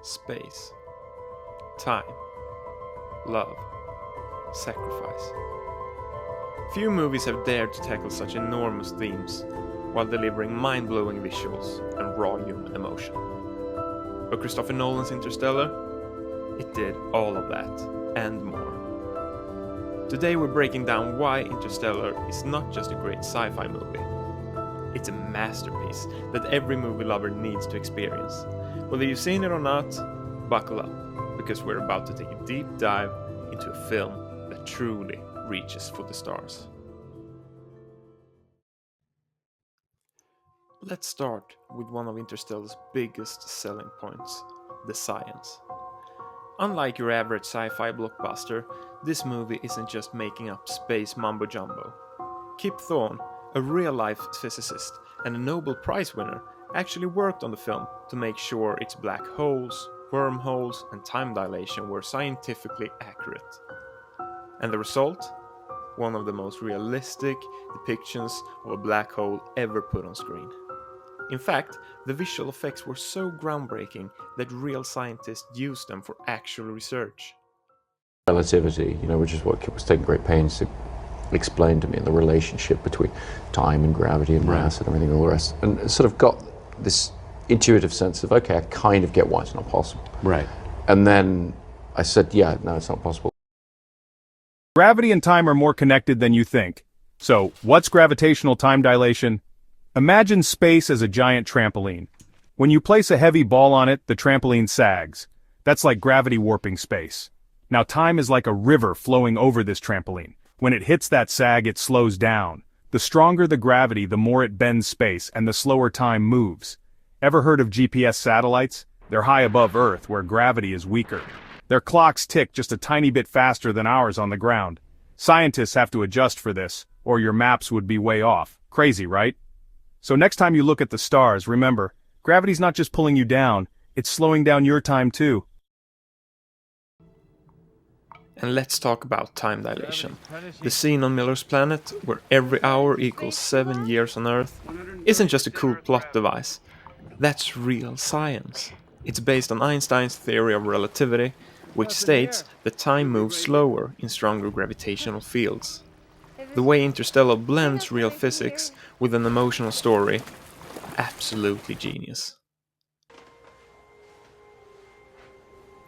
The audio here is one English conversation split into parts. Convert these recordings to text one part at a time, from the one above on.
space, time, love, sacrifice. Few movies have dared to tackle such enormous themes while delivering mind-blowing visuals and raw human emotion. But Christopher Nolan's Interstellar, it did all of that and more. Today we're breaking down why Interstellar is not just a great sci-fi movie. It's a masterpiece that every movie lover needs to experience. Whether you've seen it or not, buckle up, because we're about to take a deep dive into a film that truly reaches for the stars. Let's start with one of Interstellar's biggest selling points, the science. Unlike your average sci-fi blockbuster, this movie isn't just making up space mumbo-jumbo. Kip Thorne, a real-life physicist and a Nobel Prize winner, actually worked on the film to make sure its black holes, wormholes, and time dilation were scientifically accurate. And the result? One of the most realistic depictions of a black hole ever put on screen. In fact, the visual effects were so groundbreaking that real scientists used them for actual research. Relativity, which is what Kip was taking great pains to explain to me, the relationship between time and gravity and mass and everything, all the rest, and it sort of got this intuitive sense of, okay, I kind of get why it's not possible. Right. And then I said, yeah, no, it's not possible. Gravity and time are more connected than you think. So, what's gravitational time dilation? Imagine space as a giant trampoline. When you place a heavy ball on it, the trampoline sags. That's like gravity warping space. Now time is like a river flowing over this trampoline. When it hits that sag, it slows down. The stronger the gravity, the more it bends space, and the slower time moves. Ever heard of GPS satellites? They're high above Earth, where gravity is weaker. Their clocks tick just a tiny bit faster than ours on the ground. Scientists have to adjust for this, or your maps would be way off. Crazy, right? So next time you look at the stars, remember, gravity's not just pulling you down, it's slowing down your time too. And let's talk about time dilation. The scene on Miller's planet, where every hour equals 7 years on Earth, isn't just a cool plot device. That's real science. It's based on Einstein's theory of relativity, which states that time moves slower in stronger gravitational fields. The way Interstellar blends real physics with an emotional story, absolutely genius.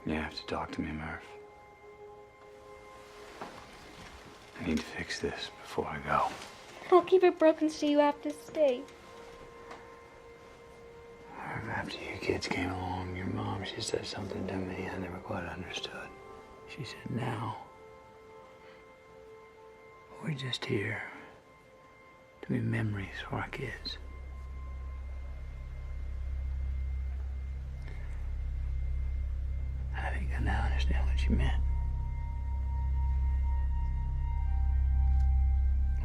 You have to talk to me, Murph. I need to fix this before I go. I'll keep it broken so you have to stay. After you kids came along, your mom, she said something to me I never quite understood. She said, now, we're just here to be memories for our kids. I think I now understand what she meant.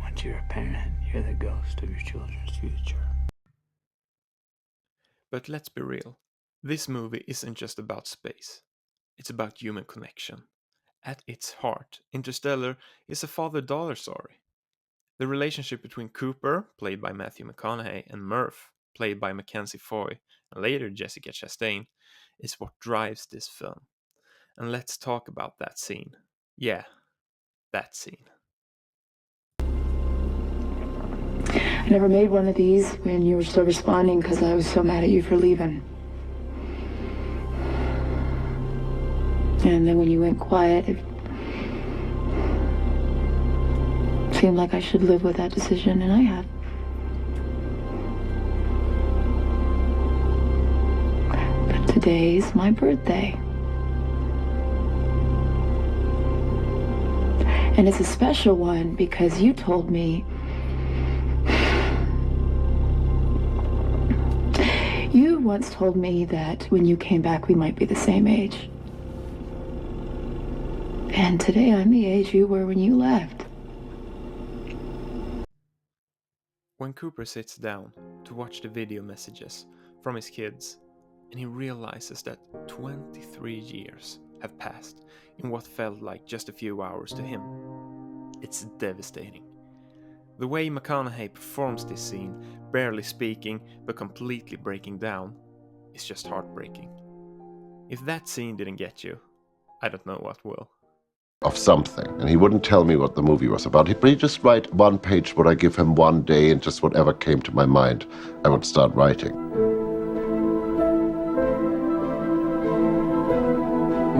Once you're a parent, you're the ghost of your children's future. But let's be real, this movie isn't just about space. It's about human connection. At its heart, Interstellar is a father-daughter story. The relationship between Cooper, played by Matthew McConaughey, and Murph, played by Mackenzie Foy, and later Jessica Chastain, is what drives this film. And let's talk about that scene. Yeah, that scene. I never made one of these when you were still responding because I was so mad at you for leaving. And then when you went quiet, it seemed like I should live with that decision, and I have. But today's my birthday. And it's a special one because you told me you once told me that when you came back we might be the same age. And today I'm the age you were when you left. When Cooper sits down to watch the video messages from his kids, and he realizes that 23 years have passed in what felt like just a few hours to him, it's devastating. The way McConaughey performs this scene, barely speaking but completely breaking down, is just heartbreaking. If that scene didn't get you, I don't know what will. Of something, and he wouldn't tell me what the movie was about. He'd just write one page, would I give him one day, and just whatever came to my mind, I would start writing.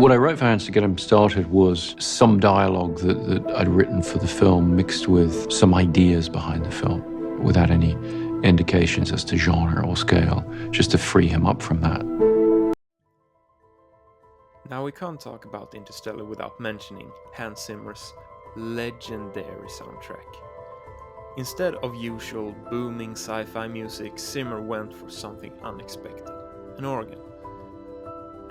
What I wrote for Hans to get him started was some dialogue that I'd written for the film mixed with some ideas behind the film, without any indications as to genre or scale, just to free him up from that. Now we can't talk about Interstellar without mentioning Hans Zimmer's legendary soundtrack. Instead of usual booming sci-fi music, Zimmer went for something unexpected, an organ.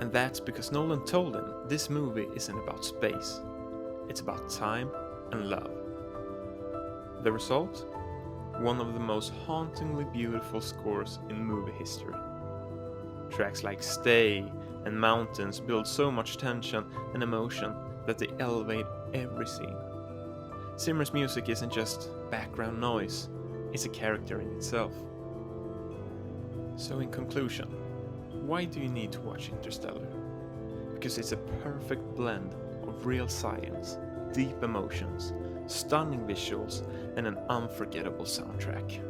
And that's because Nolan told him this movie isn't about space, it's about time and love. The result? One of the most hauntingly beautiful scores in movie history. Tracks like Stay and Mountains build so much tension and emotion that they elevate every scene. Zimmer's music isn't just background noise, it's a character in itself. So in conclusion, why do you need to watch Interstellar? Because it's a perfect blend of real science, deep emotions, stunning visuals, and an unforgettable soundtrack.